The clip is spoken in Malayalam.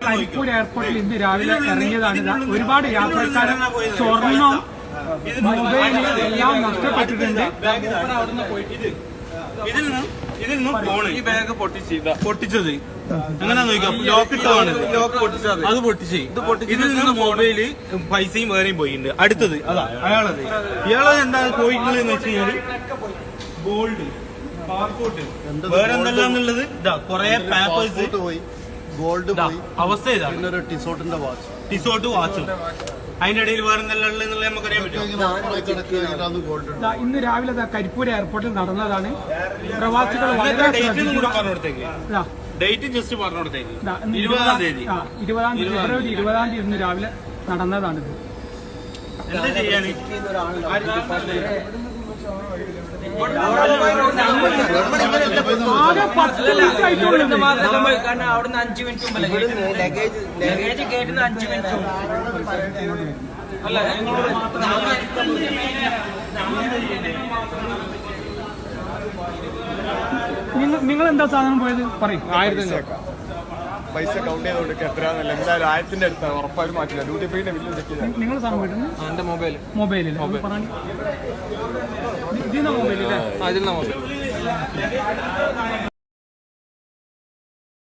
കരിപ്പൂർ എയർപോർട്ടിൽ ഇന്ന് രാവിലെ ഇറങ്ങിയതാണ്. ഒരുപാട് യാത്രക്കാർ സ്വർണം, മൊബൈൽ എല്ലാം നഷ്ടപ്പെട്ടിട്ടുണ്ട്. ഇതിൽ നിന്നും ഫോണ് ഈ ബാഗ് പൊട്ടിച്ചത് അങ്ങനെ നോക്കാം. ലോക്ക് ഇട്ടതാണ്, ലോക്ക് പൊട്ടിച്ചത്, അത് പൊട്ടിച്ച് ഇതിൽ നിന്ന് മൊബൈല് പൈസയും വേറെയും പോയിട്ടുണ്ട്. അടുത്തത് അതാ അയാളത്. ഇയാളത് എന്താ പോയിട്ടുള്ളത് വെച്ച് കഴിഞ്ഞാല് ഗോൾഡ്, പാസ്പോർട്ട്, വേറെ എന്തെല്ലാന്നുള്ളത് ഇതാ കൊറേ പേപ്പേഴ്സ് പോയി, ഗോൾഡ് പോയി. അവസ്ഥ ഇതാ. പിന്നെ ടിസോട്ടിന്റെ വാച്ച്, ടിസോട്ട് വാച്ചും അതിന്റെ ഇടയിൽ വേറെ എന്തെല്ലാം ഉള്ളത് നമുക്കറിയാൻ പറ്റും. ഇന്ന് രാവിലെ കരിപ്പൂർ എയർപോർട്ടിൽ നടന്നതാണ്. പ്രവാസികൾ ഡേറ്റ് ജസ്റ്റ് പറഞ്ഞു കൊടുത്തേക്ക്. 20-ാം തീയതി ഫെബ്രുവരി 20-ാം തീയതി ഇന്ന് രാവിലെ നടന്നതാണിത്. എന്താ ചെയ്യാന്? കാരണം അവിടുന്ന് 5 മിനിറ്റ് മുമ്പ് ലഗേജ് കേട്ടുന്ന 5 മിനിറ്റ് അല്ല. നിങ്ങൾ എന്താ സാധനം പോയത് പറയും? 1000 പൈസ കൗണ്ട് ചെയ്ത് കൊടുക്കുക. എത്രയാണെന്നല്ല, എന്തായാലും 1000ന്റെ അടുത്താണ് ഉറപ്പായും മാറ്റില്ല. ഡ്യൂട്ടി ഫ്രീന്റെ ബില്ലും ചെക്ക് ചെയ്താൽ. നിങ്ങൾ സാധനം പോയിട്ടുണ്ട്? എന്റെ മൊബൈലിൽ പറഞ്ഞു ഇതിന്ന മൊബൈലില്ലേ? അതിൽ മൊബൈൽ